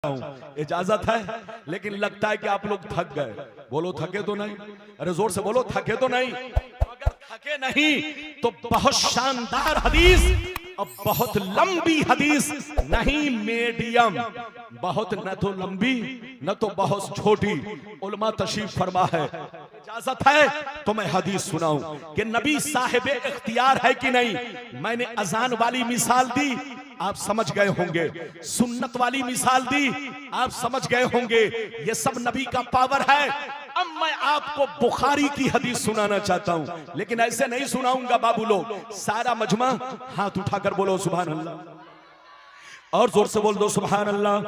इजाजत है, लेकिन लगता है कि आप लोग थक गए। बोलो थके तो नहीं? अरे जोर से बोलो थके तो नहीं? अगर थके नहीं तो बहुत शानदार हदीस और बहुत लंबी हदीस नहीं, मीडियम, बहुत न तो लंबी न तो बहुत छोटी, उलमा तशरीफ फरमा है। इजाजत है तो मैं हदीस सुनाऊं कि नबी साहिब इख्तियार है कि नहीं। मैंने अजान वाली मिसाल दी, आप समझ गए होंगे। सुन्नत वाली मिसाल दी, आप समझ गए होंगे। ये सब नबी का पावर है। अब मैं आपको बुखारी की हदीस सुनाना चाहता हूं, लेकिन ऐसे नहीं सुनाऊंगा बाबू लोग। सारा मजमा हाथ उठाकर बोलो सुभान अल्लाह, और जोर से बोल दो सुभान अल्लाह,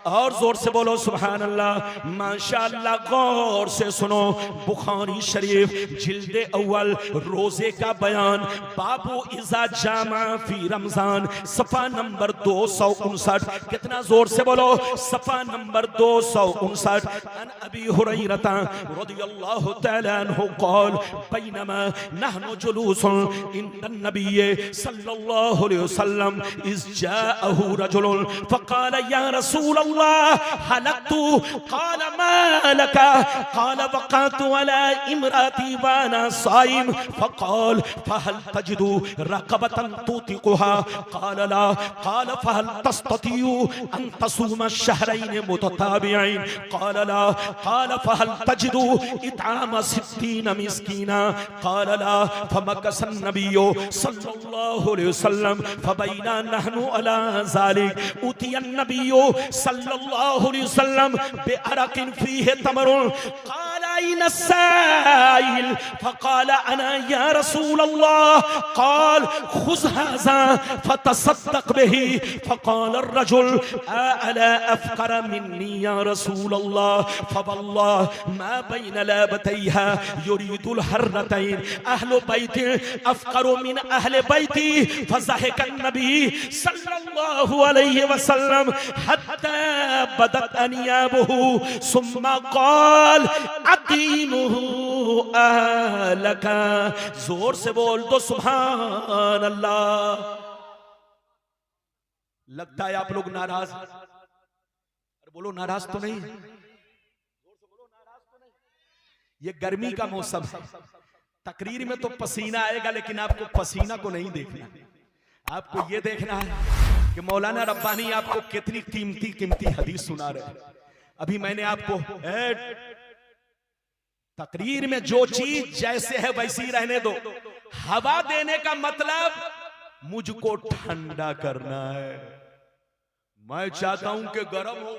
और जोर से बोलो सुभान अल्लाह। माशाअल्लाह, गौर से सुनो। बुखारी शरीफ जिल्दे अव्वल रोजे का बयान, बाबू इज़ा जामा फी रमजान, सफा नंबर 259। कितना जोर से बोलो? सफा नंबर 259। अन अबी हुरैरा रदियल्लाहु तआला अन्हु क़ाल बैनमा नहनु जुलूसन इंदन नबी सल्लल्लाहु अलैहि वसल्लम इज़ जाअहु फक़ाल या रसूल अल्लाह हलकतु, क़ाल मा लका, क़ाल वक़अतु अला इम्राती व अना साइम, फ़क़ाल फ़हल तजिदु रक़बतन तुतिक़ुहा, क़ाल ला, क़ाल फ़हल तस्ततिउ अन तसूम शहरैन मुतताबिऐन, क़ाल ला, क़ाल फ़हल तजिदु इत्आम 60 मिस्कीना, क़ाल ला, फ़मकस अन्नबिय्यु सल्लल्लाहु अलैहि वसल्लम फ़बैना नहनु अला ज़ालिक उतिया नबिय्यु सल्लल्लाहु अलैहि वसल्लम बिअरकिन फीहि तमरुन, क़ाल अय्न अस्साइल, फ़क़ाल अना या रसूल अल्लाह, क़ाल खुज़ हाज़ा फ़तसद्दक़ बिही, फ़क़ाल अर्रजुल अला अफ़क़र मिन्नी या रसूल अल्लाह, फ़वल्लाहि मा बैन लाबतैहा युरीदुल हर्रतैन अहलु बैति अफ़क़रु मिन अहलि बैति, फ़ज़हिका नबी सल्लल्लाहु अलैहि वसल्लम हत्ता बदत अनियाबुहु सुम्मा क़ाल अतीमुहु अहलका। जोर से बोल दो सुभान अल्लाह। लगता है आप लोग नाराज, अरे बोलो नाराज तो नहीं? ये गर्मी का मौसम है, तकरीर में तो पसीना आएगा, लेकिन आपको पसीना को नहीं देखना। आपको ये देखना है कि मौलाना रब्बानी आपको कितनी कीमती कीमती हदीस सुना रहे हैं। अभी मैंने आपको तकरीर में जो चीज जैसे है वैसी रहने दो। हवा देने का मतलब मुझको ठंडा करना है। मैं चाहता हूं कि गर्म हो,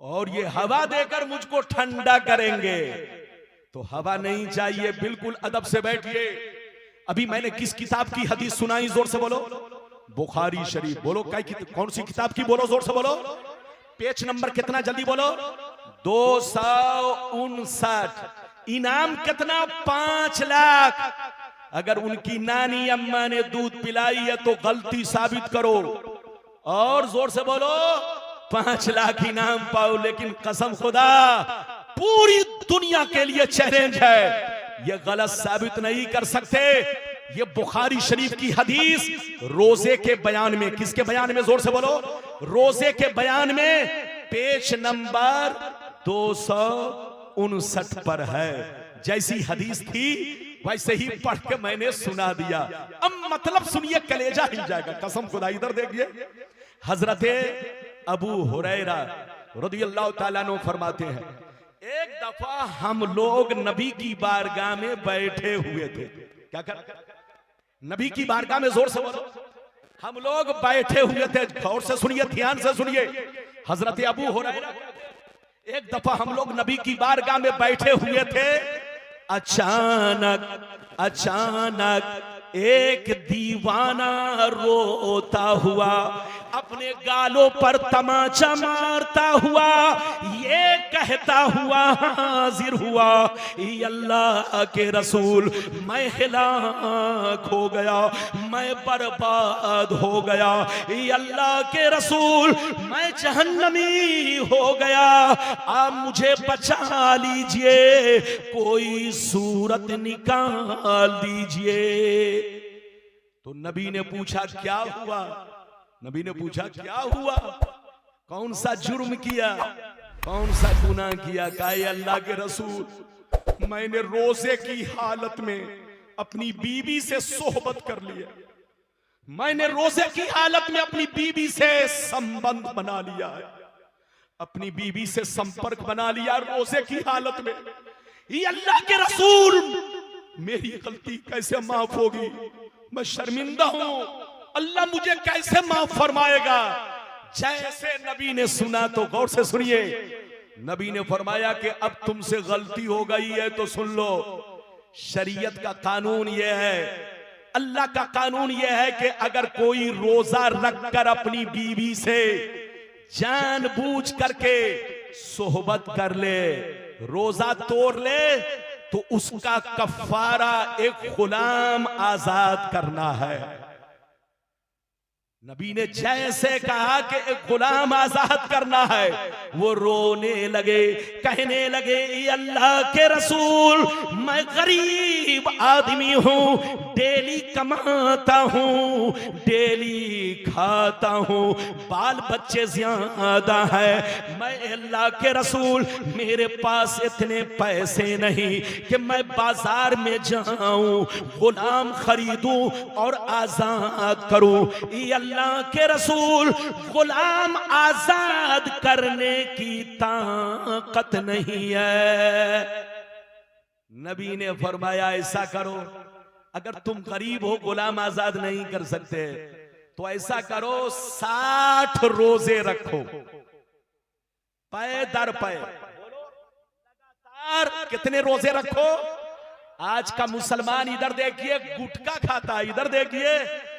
और ये हवा देकर मुझको ठंडा करेंगे, तो हवा नहीं चाहिए। बिल्कुल अदब से बैठिए। अभी मैंने किस किताब की हदीस सुनाई? जोर से बोलो। बुखारी शरीफ। बोलो कौन सी किताब की? बोलो जोर से बोलो। पेज नंबर कितना? जल्दी बोलो। 259। इनाम कितना? 5 लाख। अगर उनकी नानी अम्मा ने दूध पिलाई है तो गलती साबित करो, और जोर से बोलो 5 लाख इनाम पाओ। लेकिन कसम खुदा पूरी दुनिया के लिए चैलेंज है, ये गलत साबित नहीं कर सकते। ये बुखारी शरीफ की हदीस रोजे के बयान में, किसके बयान में? जोर से बोलो। रोजे के बयान में पेज नंबर 259 पर है। जैसी हदीस थी वैसे ही पढ़ के मैंने सुना दिया। अब मतलब सुनिए, कलेजा हिल जाएगा। कसम खुदा इधर देखिए। हजरते अबू हुरैरा रदियल्लाहु ताला अन्हु फरमाते हैं, एक दफा हम लोग नबी की बारगाह में बैठे हुए थे। क्या कर? नबी की बारगाह में। जोर से बोलो। हम लोग बैठे हुए थे। गौर से सुनिए, ध्यान से सुनिए। हजरत अबू हुरैरा, एक दफा हम लोग नबी की बारगाह में बैठे हुए थे। अचानक एक दीवाना रोता हुआ अपने गालों पर तमाचा मारता हुआ ये कहता हुआ हाजिर हुआ, अल्लाह के रसूल मैं हिलाक हो गया, मैं बर्बाद हो गया। अल्लाह के रसूल मैं जहन्नमी हो गया, आप मुझे बचा लीजिए, कोई सूरत निकाल दीजिए। तो नबी ने पूछा क्या हुआ? नबी ने पूछा क्या हुआ? कौन सा जुर्म किया, कौन सा गुनाह किया? कहा अल्लाह के रसूल, मैंने रोजे की हालत में अपनी बीवी से सोहबत कर लिया, मैंने रोजे की हालत में अपनी बीवी से संबंध बना लिया है, अपनी बीवी से संपर्क बना लिया रोजे की हालत में। ये अल्लाह के रसूल, मेरी गलती कैसे माफ होगी? मैं शर्मिंदा हूं, अल्लाह मुझे कैसे माफ फरमाएगा? जैसे नबी ने सुना तो गौर से सुनिए, नबी ने फरमाया कि अब तुमसे गलती हो गई है तो सुन लो, शरीयत का कानून यह है, अल्लाह का कानून यह है कि अगर कोई रोजा रखकर अपनी बीवी से जानबूझ करके सोहबत कर ले, रोजा तोड़ ले, तो उसका कफारा एक गुलाम आजाद करना है। नबी ने जैसे कहा कि एक गुलाम आजाद करना है, वो रोने लगे, कहने लगे अल्लाह के रसूल, मैं गरीब आदमी हूं, डेली कमाता हूं, डेली खाता हूं, बाल बच्चे ज्यादा है, मैं अल्लाह के रसूल मेरे पास इतने पैसे नहीं कि मैं बाजार में जाऊं, गुलाम खरीदूं और आजाद करूं। अल्लाह के रसूल, गुलाम आजाद करने की ताकत नहीं है। नबी ने फरमाया ऐसा करो, अगर तुम गरीब हो, गुलाम आजाद नहीं कर सकते, तो ऐसा करो 60 रोजे रखो, पै दर पै, लगातार कितने रोजे रखो? आज का मुसलमान इधर देखिए गुटखा खाता, इधर देखिए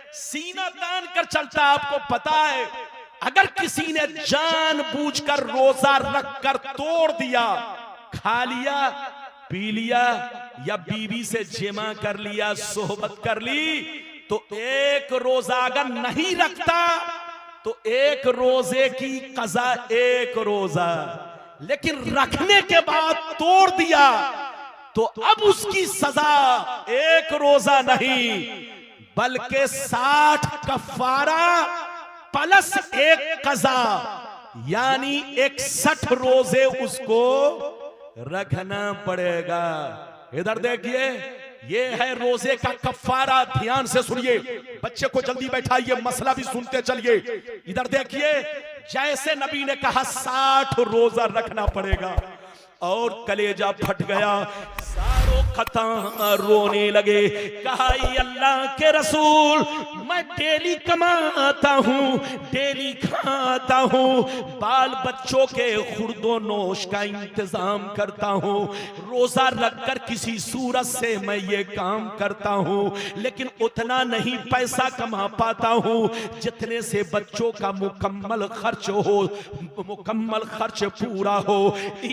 सीना तान कर चलता। आपको पता है, अगर किसी ने जानबूझकर रोजा रखकर तोड़ दिया, खा लिया, पी लिया, या बीवी से जिमा कर लिया, सोहबत कर ली, तो एक रोजा अगर नहीं रखता तो एक रोजे की कज़ा एक रोजा, लेकिन रखने के बाद तोड़ दिया तो अब उसकी सजा एक रोजा नहीं बल्कि 60 कफारा प्लस एक कज़ा, यानी 61 रोजे उसको रखना पड़ेगा। इधर देखिए, ये है रोजे का कफारा। ध्यान से सुनिए, बच्चे को जल्दी बैठाइए, मसला भी सुनते चलिए। इधर देखिए, जैसे नबी ने कहा 60 रोजा रखना पड़ेगा, और कलेजा फट गया, सारों खता रोने लगे। कहा अल्लाह के रसूल, मैं डेली कमाता हूँ, डेली खाता हूँ, बाल बच्चों के खुर्दो नोश का इंतजाम करता हूँ, रोजा रखकर किसी सूरत से मैं ये काम करता हूँ, लेकिन उतना नहीं पैसा कमा पाता हूँ जितने से बच्चों का मुकम्मल खर्च हो, मुकम्मल खर्च पूरा हो।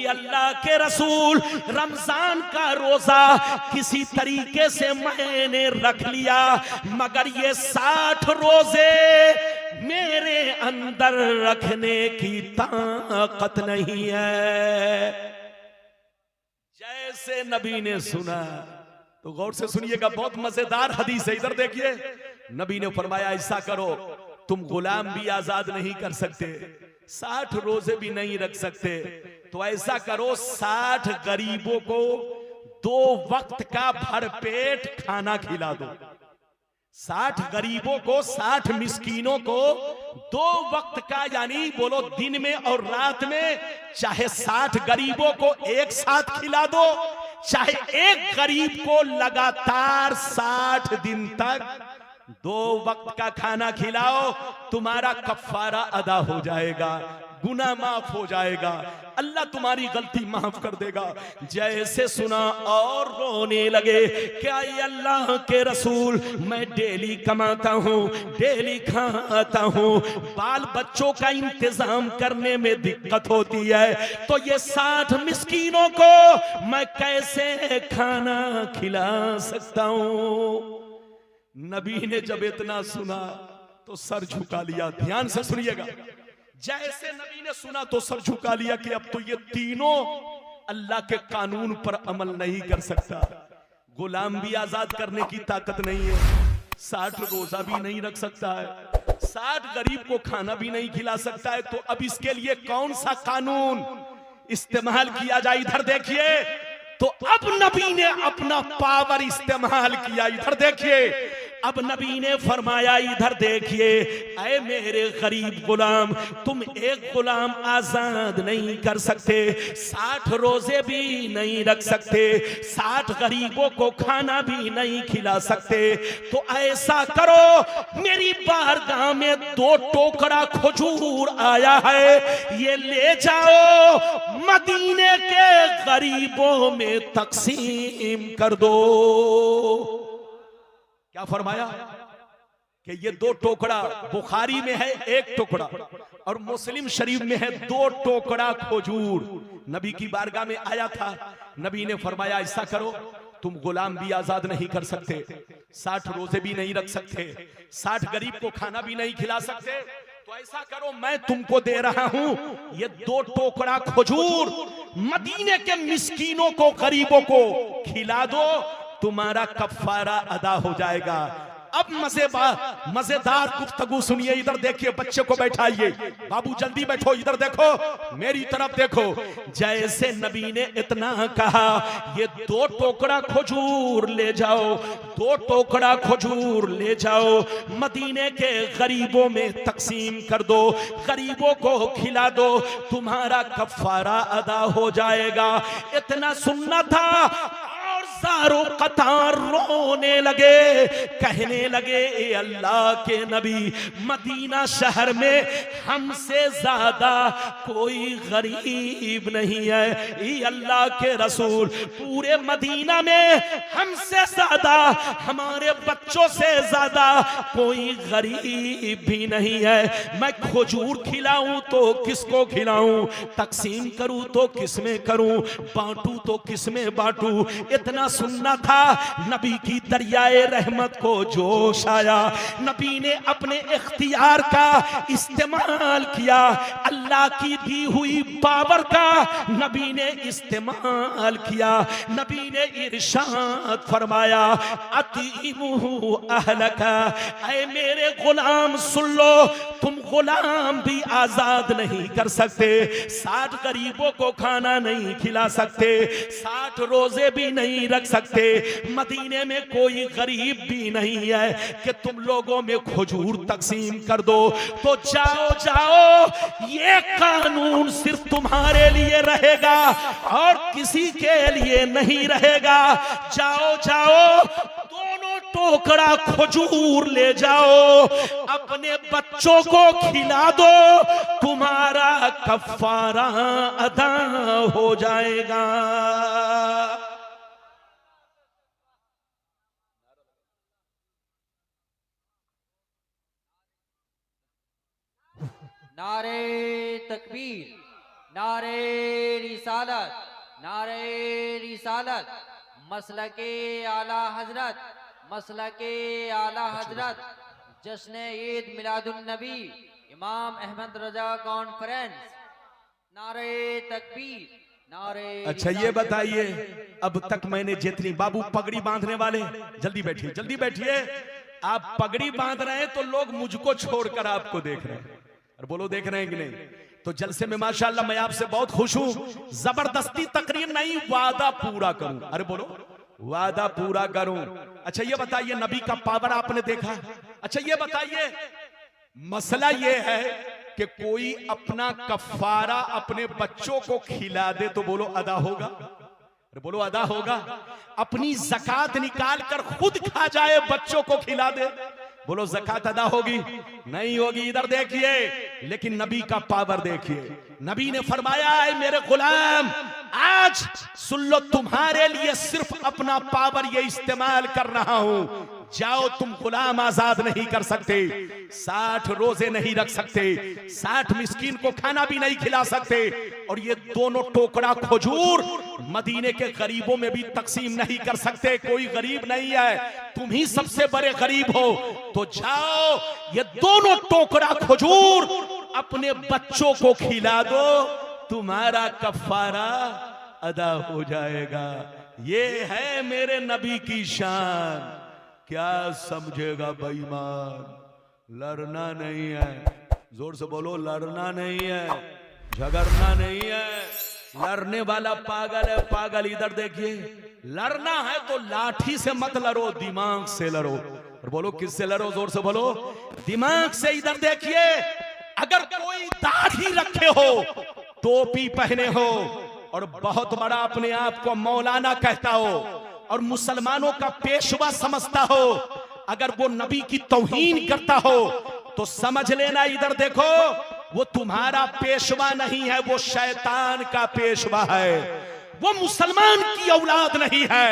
अल्लाह के रसूल, रमजान का रोजा किसी तरीके से मैंने रख लिया, मगर ये 60 रोजे मेरे अंदर रखने की ताकत नहीं है। जैसे नबी ने सुना, तो गौर से सुनिएगा, बहुत मजेदार हदीस है। इधर देखिए, नबी ने फरमाया ऐसा करो, तुम गुलाम भी आजाद नहीं कर सकते, 60 रोजे भी नहीं रख सकते, तो ऐसा करो 60 गरीबों को 2 वक्त का भरपेट खाना खिला दो। 60 गरीबों को, 60 मिस्कीनों को 2 वक्त का, यानी बोलो दिन में और रात में, चाहे 60 गरीबों को एक साथ खिला दो, चाहे एक गरीब को लगातार 60 दिन तक 2 वक्त का खाना खिलाओ, तुम्हारा कफारा अदा हो जाएगा, गुनाह माफ हो जाएगा, अल्लाह तुम्हारी गलती माफ कर देगा। जैसे सुना और रोने लगे, क्या अल्लाह के रसूल, मैं डेली कमाता हूँ, डेली खाता हूँ, बाल बच्चों का इंतजाम करने में दिक्कत होती है, तो ये 60 मिस्कीनों को मैं कैसे खाना खिला सकता हूँ? नबी ने जब इतना सुना तो सर झुका लिया। ध्यान से सुनिएगा, जैसे नबी ने सुना तो सर झुका लिया कि अब तो ये तीनों अल्लाह के कानून पर अमल नहीं कर सकता, गुलाम भी आजाद करने की ताकत नहीं है, 60 रोजा भी नहीं रख सकता है, 60 गरीब को खाना भी नहीं खिला सकता है, तो अब इसके लिए कौन सा कानून इस्तेमाल किया जाए? इधर देखिए, तो अब नबी ने अपना पावर इस्तेमाल किया। इधर देखिए, अब नबी ने फरमाया, इधर देखिए, ऐ मेरे गरीब गुलाम, तुम एक गुलाम आजाद नहीं कर सकते, 60 रोजे भी नहीं रख सकते, 60 गरीबों को खाना भी नहीं खिला सकते। तो ऐसा करो, मेरी बारगाह में 2 टोकरा खजूर आया है, ये ले जाओ, मदीने के गरीबों में तकसीम कर दो। क्या फरमाया कि ये 2 टोकरा, बुखारी में है 1 टुकड़ा और मुस्लिम शरीफ में है 2 टोकरा खजूर, नबी की बारगाह में आया था। नबी ने फरमाया, ऐसा करो, तुम गुलाम भी आजाद नहीं कर सकते, 60 रोजे भी नहीं रख सकते, 60 गरीब को खाना भी नहीं खिला सकते, तो ऐसा करो, मैं तुमको दे रहा हूं ये 2 टोकरा खजूर, मदीने के मिस्कीनों को, गरीबों को खिला दो, तुम्हारा कफारा अदा हो जाएगा। अब मजेदार गुफ्तगू सुनिए। इधर देखिए, बच्चे को बैठाइए, बाबू जल्दी बैठो, इधर देखो, मेरी तरफ देखो। जैसे नबी ने इतना कहा, ये 2 टोकरा खजूर ले जाओ, 2 टोकरा खजूर ले जाओ, मदीने के गरीबों में तकसीम कर दो, गरीबों को खिला दो, तुम्हारा कफारा अदा हो जाएगा। इतना सुनना था, सारों कतार रोने लगे, कहने लगे, ए अल्लाह के नबी, मदीना शहर में हमसे ज्यादा कोई गरीब नहीं है। ए अल्लाह के रसूल, पूरे मदीना में हमसे ज्यादा, हमारे बच्चों से ज्यादा कोई गरीब भी नहीं है। मैं खजूर खिलाऊं तो किसको खिलाऊं, तकसीम करूं तो किसमें करूं, बांटूं तो किसमें बांटूं। इतना सुनना था, नबी की दरियाए रहमत को जोश आया। नबी ने अपने इख्तियार का इस्तेमाल किया, अल्लाह की दी हुई पावर का नबी ने इस्तेमाल किया। नबी ने इरशाद फरमाया, अतीमुहु अहलका, ऐ मेरे गुलाम सुन लो, तुम गुलाम भी आजाद नहीं कर सकते, 60 गरीबों को खाना नहीं खिला सकते, 60 रोजे भी नहीं रख सकते, मदीने में कोई गरीब भी नहीं है कि तुम लोगों में खजूर तकसीम कर दो। तो जाओ जाओ, ये कानून सिर्फ तुम्हारे लिए रहेगा और किसी के लिए नहीं रहेगा। जाओ जाओ, दोनों टोकरा खजूर ले जाओ, अपने बच्चों को खिला दो, तुम्हारा कफारा अदा हो जाएगा। नारे तकबीर, नारे रिसालत, नारे रिसालत, मसलके आला हजरत, मसलके आला हजरत, जश्न ईद मिलादुन नबी, इमाम अहमद रजा कॉन्फ्रेंस। नारे तकबीर, नारे। अच्छा ये बताइए, अब तक मैंने जितनी, बाबू पगड़ी बांधने वाले जल्दी बैठिए, जल्दी बैठिए। आप पगड़ी बांध रहे हैं तो लोग मुझको छोड़कर आपको देख रहे हैं, और बोलो देख रहे हैं कि नहीं? तो जलसे में माशाल्लाह मैं आपसे बहुत खुश हूं। जबरदस्ती तकरीर नहीं, वादा पूरा करूं। अरे बोलो, वादा पूरा करूं। अच्छा ये बताइए, नबी का पावर आपने देखा। अच्छा ये बताइए, मसला ये है कि कोई अपना कफारा अपने बच्चों को खिला दे तो बोलो अदा होगा? अरे बोलो अदा होगा? अपनी ज़कात निकाल कर खुद खा जाए, बच्चों को खिला दे, बोलो ज़कात अदा होगी? नहीं होगी। इधर देखिए, लेकिन नबी का पावर देखिए। नबी ने फरमाया, है मेरे गुलाम, आज सुन लो, तुम्हारे लिए सिर्फ अपना पावर ये इस्तेमाल कर रहा हूं। जाओ, तुम गुलाम आजाद नहीं कर सकते, 60 रोजे नहीं रख सकते, 60 मिस्कीन को खाना भी नहीं खिला सकते, और ये दोनों टोकरा खजूर मदीने के गरीबों में भी तकसीम नहीं कर सकते। कोई गरीब नहीं है, तुम ही सबसे बड़े गरीब हो। तो जाओ, ये दोनों टोकरा खजूर अपने बच्चों को खिला दो, तुम्हारा कफारा अदा हो जाएगा। ये है मेरे नबी की शान। क्या समझेगा बेईमान? लड़ना नहीं है। जोर से बोलो, लड़ना नहीं है, झगड़ना नहीं है। लड़ने वाला पागल है, पागल। इधर देखिए, लड़ना है तो लाठी से मत लड़ो, दिमाग से लड़ो। और बोलो किससे लड़ो? जोर से बोलो, दिमाग से। इधर देखिए, अगर कोई दाढ़ी रखे हो, टोपी पहने हो और बहुत बड़ा अपने आप को मौलाना कहता हो और मुसलमानों का पेशवा समझता हो, अगर वो नबी की तौहीन करता हो तो समझ लेना, इधर देखो, वो तुम्हारा पेशवा नहीं है, वो शैतान का पेशवा है। वो मुसलमान की औलाद नहीं है,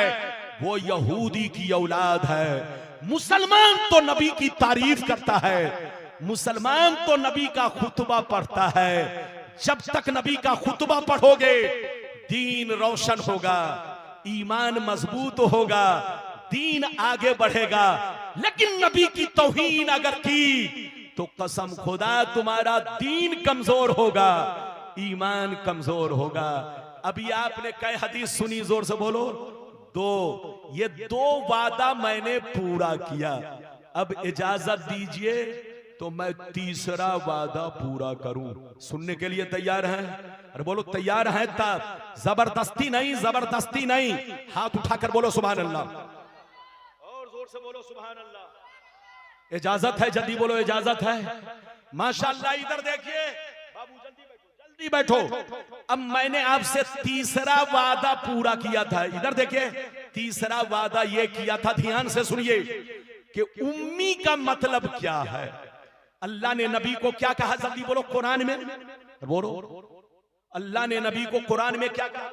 वो यहूदी की औलाद है। मुसलमान तो नबी की तारीफ करता है, मुसलमान तो नबी का खुतबा पढ़ता है। जब तक नबी का खुतबा पढ़ोगे, दीन रोशन होगा, ईमान मजबूत होगा, दीन आगे बढ़ेगा। लेकिन नबी की तौहीन अगर की तो कसम खुदा तुम्हारा दीन कमजोर होगा, ईमान कमजोर होगा। अभी आपने कई हदीस सुनी, जोर से बोलो, ये दो वादा मैंने पूरा किया, अब इजाजत दीजिए तो मैं तीसरा वादा पूरा करूं। सुनने के लिए तैयार हैं? अरे बोलो तैयार हैं तब। जबरदस्ती नहीं, जबरदस्ती नहीं। हाथ उठाकर बोलो सुभान अल्लाह, और जोर से बोलो सुभान अल्लाह। इजाजत है, जल्दी बोलो इजाजत है। माशाअल्लाह। इधर देखिए बाबू, जल्दी बैठो, जल्दी बैठो। अब मैंने आपसे तीसरा वादा पूरा किया था। इधर देखिए, तीसरा वादा ये किया था, ध्यान से सुनिए, कि उम्मी का मतलब क्या है। अल्लाह ने नबी को क्या कहा? जल्दी बोलो, कुरान में बोलो, अल्लाह ने नबी को कुरान में क्या कहा?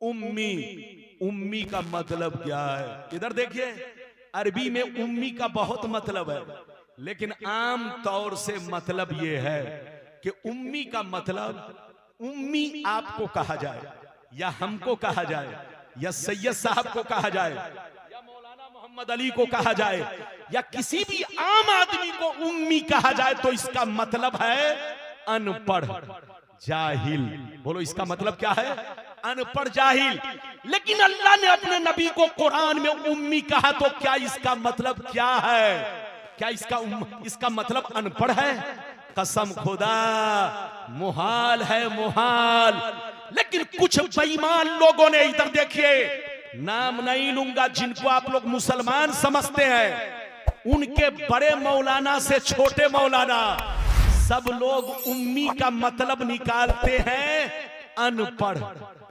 उम्मी। उम्मी का मतलब क्या है? इधर देखिए, अरबी में उम्मी का बहुत मतलब है, लेकिन आम तौर से मतलब यह है कि उम्मी का मतलब, उम्मी आपको कहा जाए या हमको कहा जाए या सैयद साहब को कहा जाए या मौलाना मोहम्मद अली को कहा जाए या किसी भी आम आदमी को उम्मी कहा जाए, तो इसका मतलब है अनपढ़, जाहिल। बोलो इसका मतलब क्या है? अनपढ़, जाहिल। लेकिन अल्लाह ने अपने नबी को कुरान में उम्मी कहा, तो क्या इसका मतलब क्या है? क्या इसका मतलब अनपढ़ है? कसम खुदा, मुहाल है, मुहाल। लेकिन कुछ बेईमान लोगों ने, इधर देखिए, नाम नहीं लूंगा, जिनको आप लोग मुसलमान समझते हैं, उनके बड़े मौलाना से छोटे मौलाना, सब लोग उम्मी का मतलब निकालते हैं अनपढ़।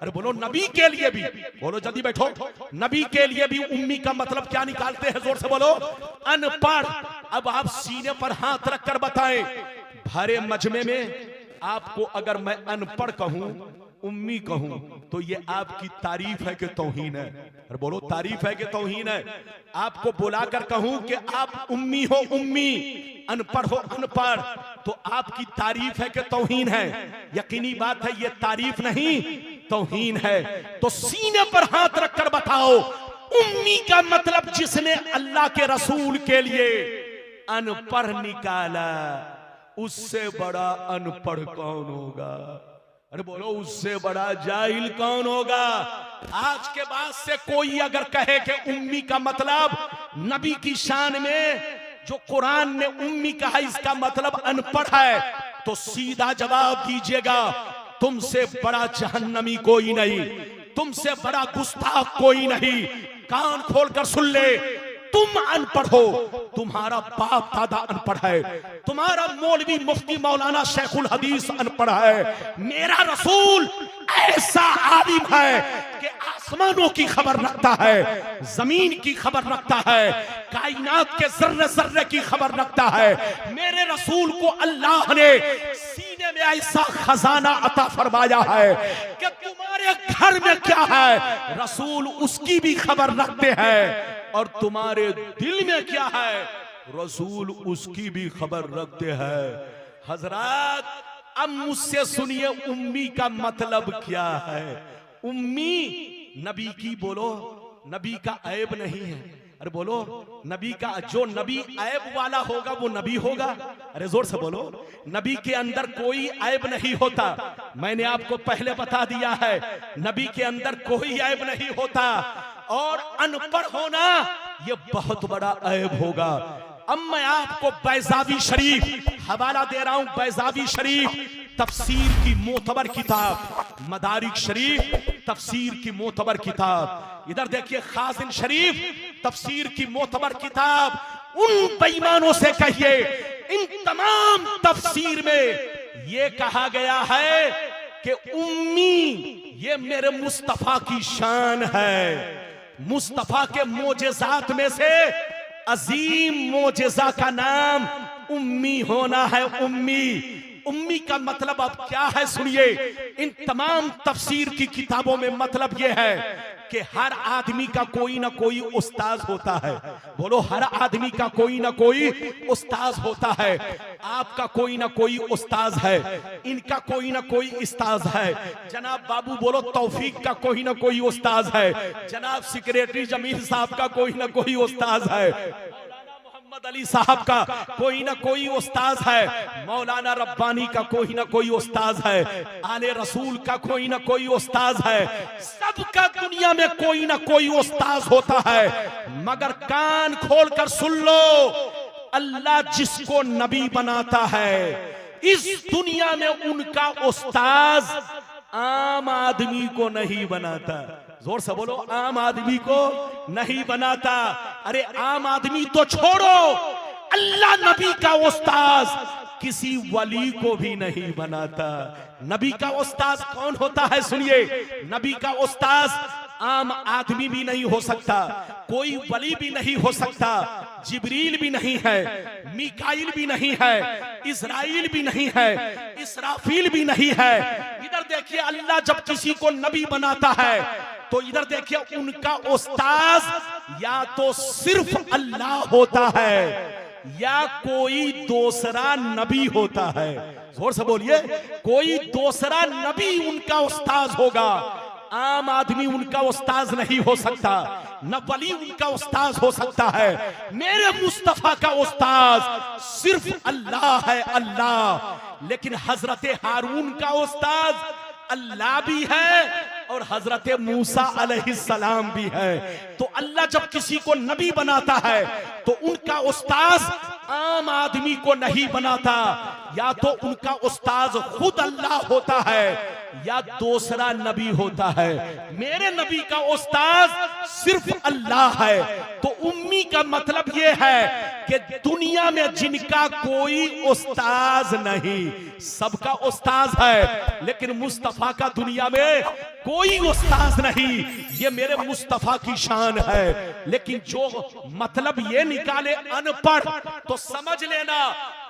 अरे बोलो नबी के लिए भी, बोलो जल्दी बैठो, नबी के लिए भी उम्मी का मतलब क्या निकालते हैं? जोर से बोलो, अनपढ़। अब आप सीने पर हाथ रखकर बताएं, भरे मजमे में आपको अगर मैं अनपढ़ कहूं, उम्मी कहूं, तो ये आपकी तारीफ है कि तौहीन है? अरे बोलो, तारीफ है कि तौहीन है? आपको बुलाकर कहूं कि आप उम्मी हो, उम्मी, अनपढ़ हो, अनपढ़, तो आपकी तारीफ है कि तौहीन है? यकीनी बात है, ये तारीफ नहीं, तौहीन है। तो सीने पर हाथ रखकर बताओ, उम्मी का मतलब जिसने अल्लाह के रसूल के लिए अनपढ़ निकाला, उससे बड़ा अनपढ़ कौन होगा? अरे बोलो, उससे बड़ा जाहिल कौन होगा? आज के बाद से कोई अगर कहे कि उम्मी का मतलब नबी की शान में जो कुरान ने उम्मी कहा इसका मतलब अनपढ़ है, तो सीधा जवाब दीजिएगा, तुमसे बड़ा जहन्नमी कोई नहीं, तुमसे बड़ा गुस्ताख कोई नहीं। कान खोलकर सुन ले, तुम अनपढ़ हो, तुम्हारा बाप दादा अनपढ़ है, तुम्हारा मौलवी मुफ्ती मौलाना शेखुल हदीस अनपढ़ है। मेरा रसूल ऐसा आलिम है कि आसमानों की खबर रखता है, जमीन की खबर रखता है, कायनात के जर्रे जर्रे की खबर रखता है। मेरे रसूल को अल्लाह ने सीने में ऐसा खजाना अता फरमाया है कि तुम्हारे घर में क्या है, रसूल उसकी भी खबर रखते हैं, और तुम्हारे दिल में क्या है, रसूल उसकी भी खबर रखते हैं। हजरात, अब मुझसे सुनिए, उम्मी का मतलब क्या है? उम्मी नबी की, बोलो, नबी का ऐब नहीं है। अरे बोलो, नबी का, जो नबी ऐब वाला होगा वो नबी होगा? अरे जोर से बोलो, नबी के अंदर कोई ऐब नहीं होता। मैंने आपको पहले बता दिया है, नबी के अंदर कोई ऐब नहीं होता, और अनपढ़ होना ये बहुत बड़ा ऐब होगा। अब मैं आपको बैजावी शरीफ हवाला दे रहा हूं। बैजावी शरीफ तफसीर की मोतबर किताब, मदारिक शरीफ तफसीर की मोतबर किताब। इधर देखिए खाजिन शरीफ तफसीर की मोतबर किताब। उन बेईमानों से कहिए, इन तमाम तफसीर में यह कहा गया है कि उम्मी ये मेरे मुस्तफा की शान है। मुस्तफा के मोजेजात में से अजीम मोजेजा का नाम उम्मी होना है। उम्मी, उम्मी का मतलब अब क्या है सुनिए। इन तमाम तफसीर की किताबों में मतलब यह है कि हर आदमी का कोई ना कोई उस्ताद होता है। बोलो, हर आदमी का कोई ना कोई उस्ताद होता है। आपका कोई ना कोई उस्ताद है, इनका कोई ना कोई उस्ताद है। जनाब बाबू बोलो, तौफीक का कोई ना कोई उस्ताद है। जनाब सेक्रेटरी जमील साहब का कोई ना कोई उस्ताद है। मोहम्मद अली साहब का कोई ना कोई उस्ताद है। मौलाना रब्बानी का कोई ना कोई उस्ताद है। आले रसूल का कोई ना कोई उस्ताद है। सबका दुनिया में कोई ना कोई उस्ताद होता है। मगर कान खोल कर सुन लो, अल्लाह जिसको नबी बनाता है, इस दुनिया में उनका उस्ताद आम आदमी को नहीं बनाता। जोर से बोलो, आम आदमी को नहीं बनाता। अरे आम आदमी तो छोड़ो, अल्लाह नबी का उस्ताद किसी वली को भी नहीं बनाता। नबी का उस्ताद कौन होता है सुनिए। नबी का उस्ताद आम आदमी भी नहीं हो सकता, कोई वली भी नहीं हो सकता। जिब्रील भी नहीं है, मीकाईल भी नहीं है, इस्राइल भी नहीं है, इसराफील भी नहीं है। इधर देखिए, अल्लाह जब किसी को नबी बनाता है तो इधर देखिए उनका उस्ताद या तो सिर्फ अल्लाह होता है या कोई दूसरा नबी होता है। जोर से बोलिए, कोई दूसरा नबी उनका उस्ताद होगा। आम आदमी उनका उस्ताद नहीं हो सकता, न वली उनका उस्ताद हो सकता है। मेरे मुस्तफा का उस्ताद सिर्फ अल्लाह है, अल्लाह। लेकिन हजरत हारून का उस्ताद अल्लाह भी है और हजरत मूसा अलैहिस्सलाम भी है। तो अल्लाह जब किसी को नबी बनाता है तो उनका उस्ताद आम आदमी को नहीं बनाता। या तो उनका उस्ताद खुद अल्लाह होता है या दूसरा नबी होता है। मेरे नबी का उस्ताद सिर्फ अल्लाह है। तो उम्मी का मतलब यह है कि दुनिया में जिनका कोई उस्ताद नहीं, सबका उस्ताद है, लेकिन मुस्तफा का दुनिया में कोई उस्ताद नहीं। ये मेरे मुस्तफा की शान है। लेकिन जो मतलब ये निकाले अनपढ़, तो समझ लेना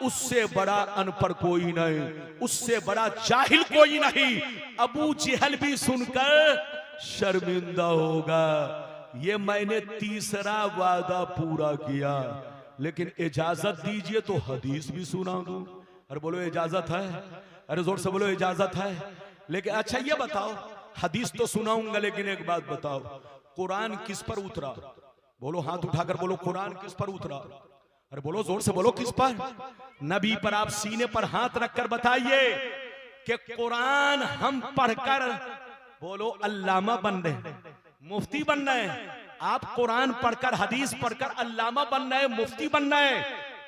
उससे बड़ा अनपढ़ कोई नहीं, उससे बड़ा जाहिल कोई नहीं। अबू जहल भी सुनकर शर्मिंदा होगा। ये मैंने तीसरा वादा पूरा किया, लेकिन इजाजत दीजिए तो हदीस भी सुना दूं। अरे बोलो इजाजत है, अरे जोर से बोलो इजाजत है। लेकिन अच्छा ये बताओ, हदीस तो सुनाऊंगा, लेकिन एक बात बताओ, कुरान किस पर उतरा? बोलो, हाथ उठाकर बोलो, कुरान किस पर उतरा? अरे बोलो, जोर से बोलो, किस पर? नबी पर। आप सीने पर हाथ रखकर बताइए कि कुरान हम पढ़कर बोलो अल्लामा बन रहे, मुफ्ती बन रहे। आप कुरान पढ़कर, हदीस पढ़कर अल्लामा बन रहे, मुफ्ती बन रहे।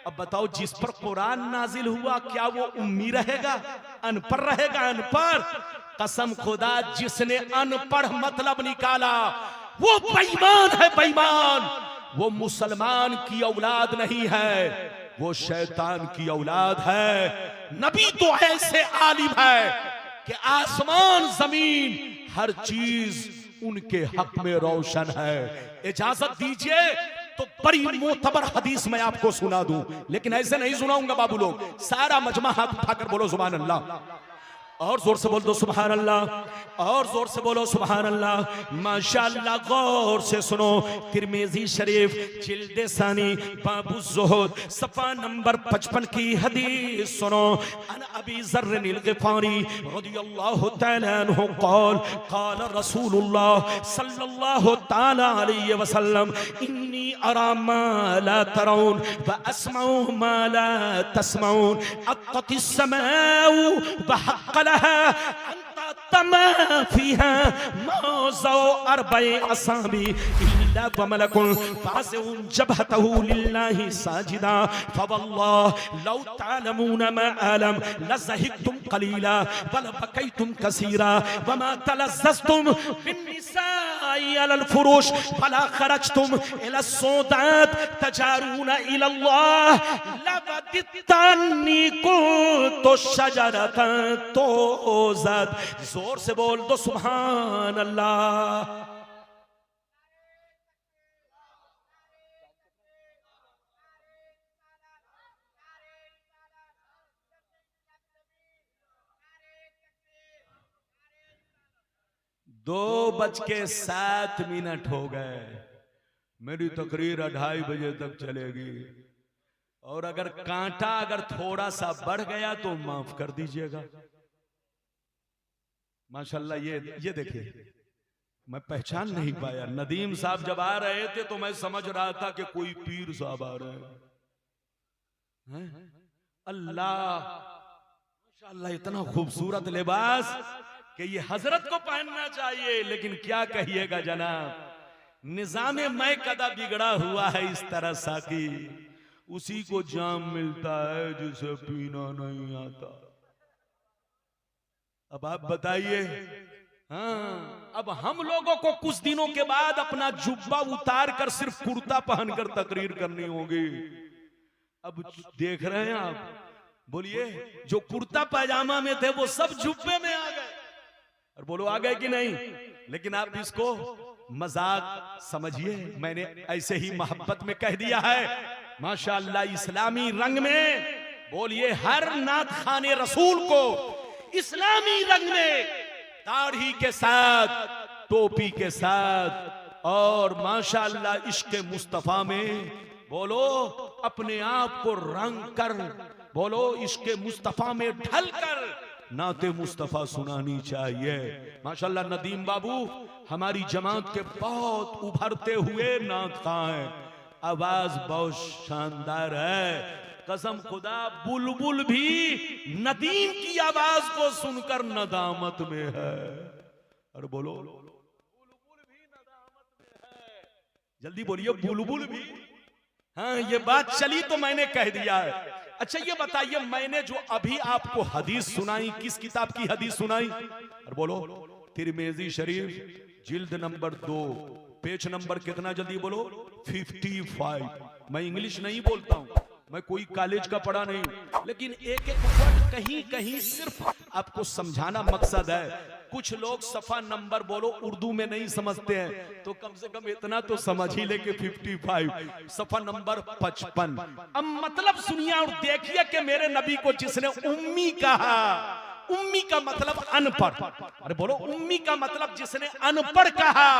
अब बताओ, जिस पर कुरान नाजिल हुआ क्या वो उम्मी रहेगा, अनपढ़ रहेगा? अनपढ़, कसम खुदा, जिसने अनपढ़ मतलब निकाला वो बेईमान है, बेईमान। वो मुसलमान की औलाद नहीं है, वो शैतान की औलाद है। नबी तो ऐसे आलिम है कि आसमान जमीन हर चीज उनके हक में रोशन है। इजाजत दीजिए तो बड़ी मोतबर हदीस मैं आपको सुना दूं, लेकिन ऐसे नहीं सुनाऊंगा बाबू लोग। सारा मजमा हाथ उठाकर बोलो सुभान अल्लाह, और जोर से बोल दो सुभान अल्लाह, और जोर से बोलो सुभान अल्लाह। माशाअल्लाह, गौर से सुनो। तिरमिजी शरीफ जिल्द सानी बाबू ज़ुहद सफ़ा नंबर 55 की हदीस सुनो। अन अबी ज़र्र अल ग़िफ़ारी रज़ियल्लाहु तआला अन्हु क़ाल क़ाल रसूलुल्लाह सल्लल्लाहु तआला अलैहि वसल्लम इन्नी अरा मा ला तरौन व अस्मउ मा ला तस्मऊन अत्तिस समाउ व हक़्क़ लहा वमा फीहा मौज़ौ अरबए असाबी इल्ला व मलकुन फासिउन जबहतहु लिल्लाहि साजिदा फवल्लाह लौ तालमून मा आलम लज़हिकतुम कलीला वल बकैतुम कसीरा वमा तलज़्ज़तुम बिन्निसाई अलल फुरूश फला खरजतुम इला सौदात तजारून इलल्लाह लवदित्तनी कुन्तु शजरतन तोज़त। जोर से बोल दो सुभान अल्लाह। दो बज के 7 मिनट हो गए। मेरी तकरीर 2:30 बजे तक चलेगी और अगर कांटा अगर थोड़ा सा बढ़ गया तो माफ कर दीजिएगा। माशाल्लाह ये देखिए, मैं पहचान नहीं पाया। नदीम साहब जब आ रहे थे तो मैं समझ रहा था कि कोई पीर साहब आ रहे हैं। अल्लाह माशाल्लाह, इतना खूबसूरत लिबास कि ये हजरत को पहनना चाहिए, लेकिन क्या कहिएगा जनाब, निजामे मैं कदा बिगड़ा हुआ है इस तरह साकी, उसी को जाम मिलता है जिसे पीना नहीं आता। अब आप बताइए, हाँ, अब हम लोगों को कुछ दिनों के बाद अपना जुब्बा उतार कर सिर्फ कुर्ता पहनकर तकरीर करनी होगी। अब देख रहे हैं आप, बोलिए, जो कुर्ता पैजामा में थे वो सब जुब्बे में आ गए। और बोलो आ गए कि नहीं? लेकिन आप इसको मजाक समझिए, मैंने ऐसे ही मोहब्बत में कह दिया है। माशाअल्लाह, इस्लामी रंग में बोलिए, हर नात खाने रसूल को इस्लामी रंग में, दाढ़ी के साथ, टोपी के साथ और माशाअल्लाह इश्क मुस्तफा में बोलो अपने आप को रंग कर, बोलो इश्क मुस्तफा में ढल कर नाते मुस्तफा सुनानी चाहिए। माशाअल्लाह नदीम बाबू हमारी जमात के बहुत उभरते हुए नात खां हैं, आवाज बहुत शानदार है। कसम खुदा, बुलबुल भी नदीम की आवाज को सुनकर नदामत में है। और बोलो, बुलबुल भी नदामत में है। जल्दी बोलिए, बुलबुल भी। हाँ, ये बात चली तो मैंने कह दिया है। अच्छा ये बताइए, मैंने जो अभी आपको हदीस सुनाई, किस किताब की हदीस सुनाई? और बोलो, तिरमिज़ी शरीफ जिल्द नंबर 2, पेज नंबर कितना? जल्दी बोलो, 55। मैं इंग्लिश नहीं बोलता हूं, मैं कोई कॉलेज का पढ़ा नहीं, लेकिन एक एक वर्ड कहीं कहीं सिर्फ आपको समझाना मकसद है। कुछ लोग सफा नंबर बोलो उर्दू में नहीं समझते हैं, तो कम से कम इतना तो समझ ही ले कि 55 सफा नंबर 55। अब मतलब सुनिए और देखिए कि मेरे नबी को जिसने उम्मी कहा, उम्मी का मतलब अनपढ़, अरे बोलो उम्मी का मतलब जिसने अनपढ़ कहा,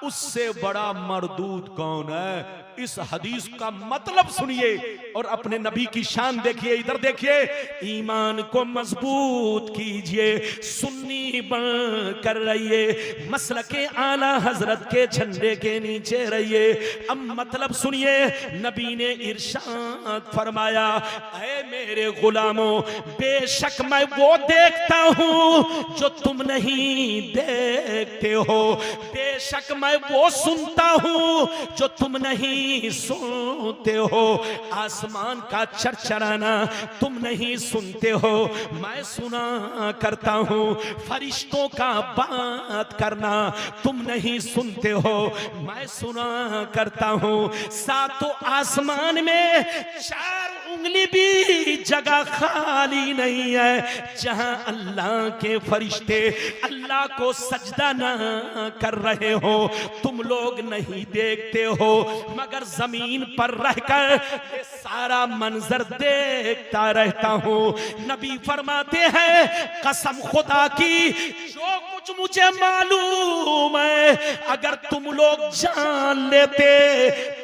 उससे बड़ा मरदूद कौन है? इस हदीस का मतलब सुनिए और अपने नबी की शान देखिए। इधर देखिए, ईमान को मजबूत कीजिए, सुन्नी बन कर रहिए, मसलके आला हजरत के झंडे के नीचे रहिए। अब मतलब सुनिए, नबी ने इरशाद फरमाया, ऐ मेरे गुलामों, बेशक मैं वो देखता हूं जो तुम नहीं देखते हो, बेशक मैं वो सुनता हूं जो तुम नहीं सुनते हो, आसमान का चरचराना तुम नहीं सुनते हो, मैं सुना करता हूं, फरिश्तों का बात करना तुम नहीं सुनते हो, मैं सुना करता हूं, सातों आसमान में 4 उंगली भी जगह खाली नहीं है जहां अल्लाह के फरिश्ते अल्लाह को सजदा ना कर रहे हो, तुम लोग नहीं देखते हो, मगर जमीन पर रहकर ये सारा मंजर देखता रहता हूं। नबी फरमाते हैं, कसम खुदा की, जो कुछ मुझे मालूम है अगर तुम लोग जान लेते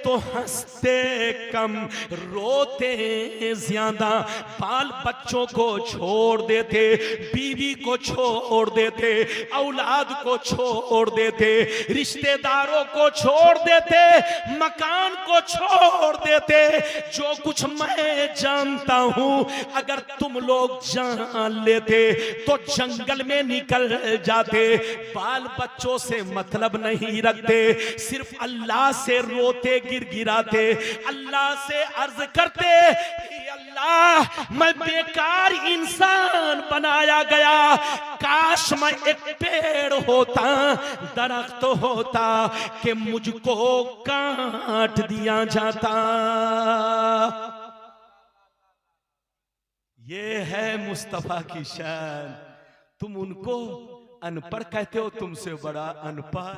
तो हंसते कम रोते ज्यादा, बाल बच्चों को छोड़ देते, बीवी को छोड़ देते, औलाद को छोड़ देते, रिश्तेदारों को छोड़ देते, मकान को छोड़ देते। जो कुछ मैं जानता हूं अगर तुम लोग जान लेते तो जंगल में निकल जाते। बाल बच्चों से मतलब नहीं रखते, सिर्फ अल्लाह से रोते गिड़गिड़ाते, अल्लाह से अर्ज करते, अल्लाह मैं बेकार इंसान बनाया गया, काश मैं एक पेड़ होता, दरख्त होता कि मुझको काट दिया जाता। ये है मुस्तफा की शान। तुम उनको अनपढ़ कहते हो, तुमसे बड़ा अनपढ़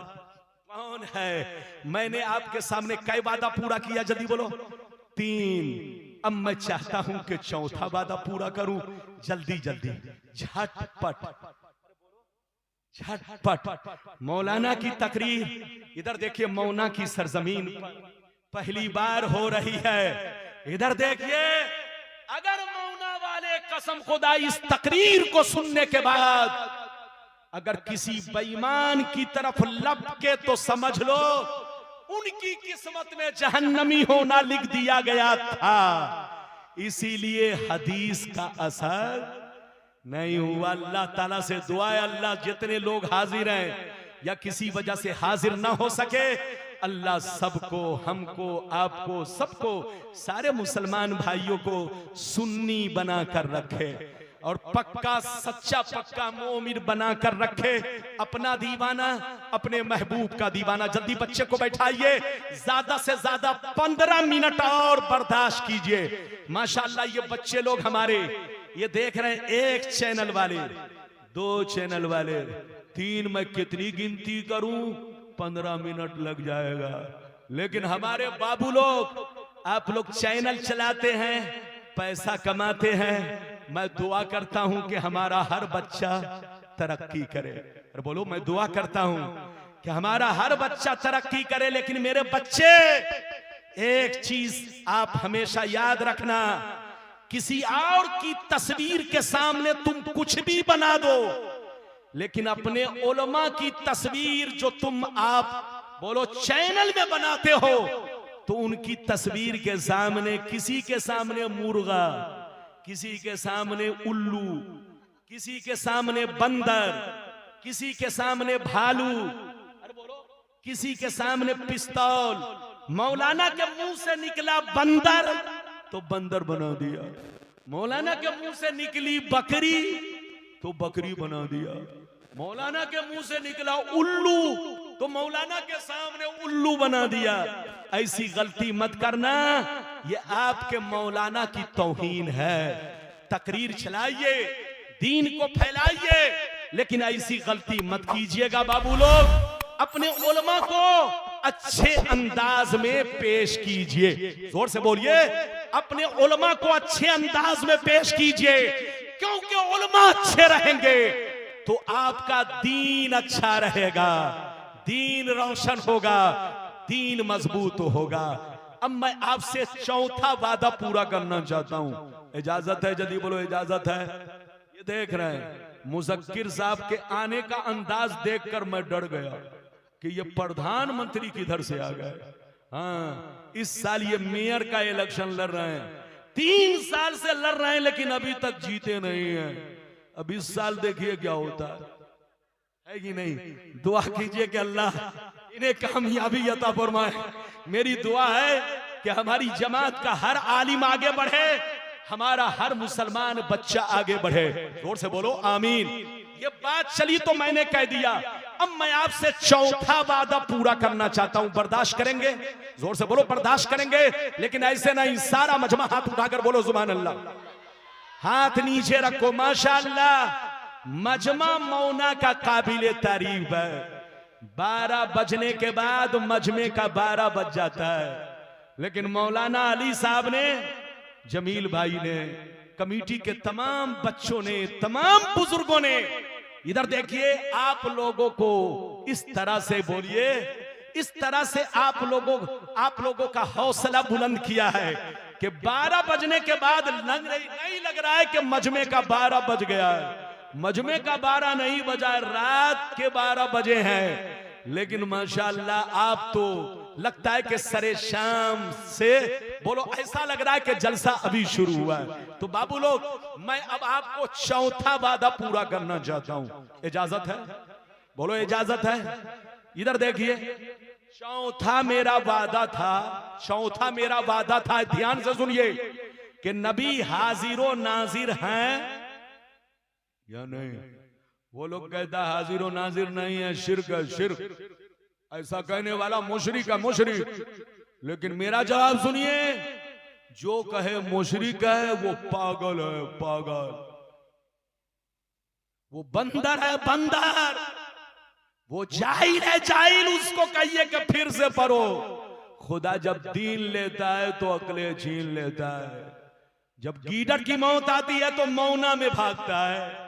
कौन है? मैंने आपके सामने कई वादा पूरा किया, जल्दी बोलो। 3। अब मैं चाहता हूं कि चौथा वादा पूरा करूं, जल्दी जल्दी, झटपट झटपट। मौलाना की तकरीर इधर देखिए, मौना की सरजमीन पहली बार हो रही है। इधर देखिए, अगर मौना वाले कसम खुदा इस तकरीर को सुनने के बाद अगर किसी बेईमान की तरफ लपके तो समझ लो उनकी किस्मत में जहन्नमी होना लिख दिया गया था। इसीलिए हदीस का असर नहीं हुआ। अल्लाह ताला से दुआ है, अल्लाह जितने लोग हाजिर हैं या किसी वजह से हाजिर ना हो सके, अल्लाह सबको, हमको, आपको, सबको, सारे मुसलमान भाइयों को सुन्नी बना कर रखे और पक्का सच्चा पक्का मोमिन बना कर रखे। अपना दीवाना, अपने महबूब का दीवाना। जल्दी बच्चे को बैठाइए, ज्यादा से ज्यादा 15 मिनट और बर्दाश्त कीजिए। माशाअल्लाह ये बच्चे लोग हमारे ये देख रहे हैं, 1 चैनल वाले, 2 चैनल वाले, 3, मैं कितनी गिनती करूं, 15 मिनट लग जाएगा। लेकिन हमारे बाबू लोग, आप लोग चैनल चलाते हैं, पैसा कमाते हैं। मैं दुआ करता हूं कि हमारा हर बच्चा तरक्की करे। और बोलो, मैं दुआ करता हूं कि हमारा हर बच्चा तरक्की करे। लेकिन मेरे बच्चे, एक चीज आप हमेशा याद रखना, किसी और की तस्वीर के सामने तुम कुछ भी बना दो, लेकिन अपने उलमा की तस्वीर जो तुम आप बोलो चैनल में बनाते हो, तो उनकी तस्वीर के सामने, किसी के सामने मुर्गा, किसी के सामने उल्लू, किसी के सामने बंदर, किसी के सामने भालू, अरे बोलो, किसी के सामने पिस्तौल। मौलाना के मुंह से निकला बंदर तो बंदर बना दिया, मौलाना के मुंह से निकली बकरी तो बकरी बना दिया, मौलाना के मुंह से निकला उल्लू तो मौलाना के सामने उल्लू बना दिया। ऐसी गलती मत करना, ये आपके मौलाना की तौहीन है। तकरीर चलाइए, दीन को फैलाइए, लेकिन ऐसी गलती मत कीजिएगा बाबू लोग। अपने उलमा को अच्छे अंदाज में पेश कीजिए। जोर से बोलिए, अपने उलमा को अच्छे अंदाज में पेश कीजिए, क्योंकि उलमा अच्छे रहेंगे तो आपका दीन अच्छा रहेगा, दीन रोशन होगा, दीन मजबूत होगा। अब मैं आपसे चौथा वादा पूरा करना चाहता हूं। इजाजत है? जल्दी बोलो, इजाजत है? ये देख रहे हैं, मुज़क्किर साहब के आने का अंदाज देखकर मैं डर गया कि ये प्रधानमंत्री किधर से आ गए। हाँ, इस साल ये मेयर का इलेक्शन लड़ रहे हैं, 3 साल से लड़ रहे हैं, लेकिन अभी तक जीते नहीं हैं। अब इस साल देखिए क्या होता है कि नहीं। दुआ कीजिए कि अल्लाह इन्हें कामयाबी अता फरमाए। मेरी दुआ है कि हमारी जमात का हर आलिम आगे बढ़े, हमारा हर मुसलमान बच्चा आगे बढ़े। जोर से बोलो आमीन। ये बात चली तो मैंने कह दिया। अब मैं आपसे चौथा वादा पूरा करना चाहता हूं। बर्दाश्त करेंगे? जोर से बोलो, बर्दाश्त करेंगे। लेकिन ऐसे नहीं, सारा मजमा हाथ उठाकर बोलो सुभान अल्लाह। हाथ नीचे रखो। माशाअल्लाह, मजमा मौना का काबिले तारीफ है। 12 बजने के बाद मजमे का 12 बज जाता है, लेकिन मौलाना अली साहब ने, जमील भाई ने, कमेटी के तमाम बच्चों ने, तमाम बुजुर्गों ने, इधर देखिए, आप लोगों को इस तरह से बोलिए, इस तरह से आप लोगों का हौसला बुलंद किया है कि 12 बजने के बाद नहीं लग रहा है कि मजमे का 12 बज गया है। मजमे का 12 नहीं बजा, रात के 12 बजे हैं। लेकिन माशाअल्लाह आप तो लगता है कि सरे शाम से बोलो, ऐसा लग रहा है कि जलसा अभी शुरू हुआ है। तो बाबू लोग, मैं अब आपको चौथा वादा पूरा करना चाहता हूं। इजाजत है? बोलो इजाजत है? इधर देखिए, चौथा मेरा वादा था, ध्यान से सुनिए, कि नबी हाजिरो नाजिर हैं या नहीं। वो लोग कहता हाजिरो नाजिर नहीं है, शिर्क है, शिर्क। ऐसा कहने वाला मुशरिक है, मुशरिक। लेकिन मेरा जवाब सुनिए, जो कहे मुशरिक है वो पागल है, पागल। वो बंदर है, बंदर। वो जाहिल है, जाहिल। उसको कहिए कि फिर से पढ़ो। खुदा जब दीन लेता है तो अकले छीन लेता है। जब गीदड़ की मौत आती है तो मौना में भागता है,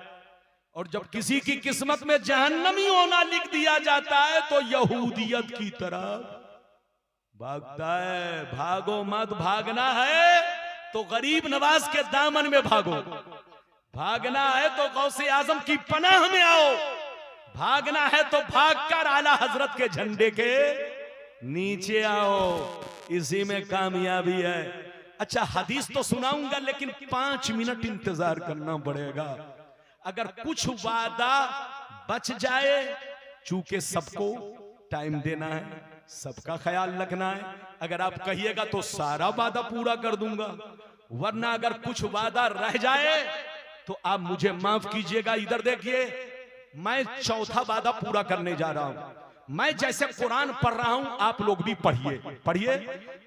और जब किसी की किस्मत में जहन्नमी होना लिख दिया जाता है तो यहूदियत की तरफ भागता है। भागो मत, भागना है तो गरीब नवाज के दामन में भागो, भागना है तो गौसे आजम की पनाह में आओ, भागना है तो भागकर आला हजरत के झंडे के नीचे आओ। इसी में कामयाबी है। अच्छा, हदीस तो सुनाऊंगा, लेकिन 5 मिनट इंतजार करना पड़ेगा। अगर कुछ वादा बच जाए, चूंकि सबको टाइम देना है, सबका ख्याल रखना है, अगर आप कहिएगा तो सारा वादा पूरा कर दूंगा, वरना अगर कुछ वादा रह जाए तो आप मुझे माफ कीजिएगा। इधर देखिए, मैं चौथा वादा पूरा करने जा रहा हूं। मैं जैसे कुरान पढ़ रहा हूं, आप लोग भी पढ़िए, पढ़िए।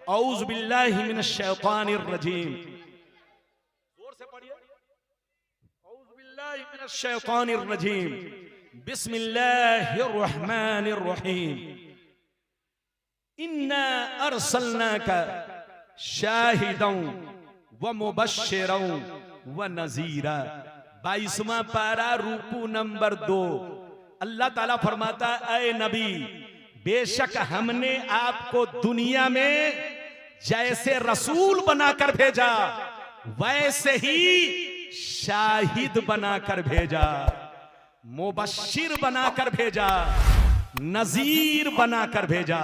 औज़ु बिल्लाहि मिनश शैतानिर रजीम, जोर से पढ़िए। औज़ु बिल्लाहि मिनश शैतानिर रजीम, बिस्मिल्लाहिर रहमानिर रहीम। इन्ना अरसलनाका शाहिदन व मुबश्शिरन व नज़ीरा। 22वां पारा, रूकू नंबर 2। अल्लाह ताला फरमाता है, ऐ नबी, बेशक हमने आपको दुनिया में जैसे रसूल बनाकर भेजा, वैसे ही शाहिद बनाकर भेजा, मुबश्शिर बनाकर भेजा, नजीर बनाकर भेजा।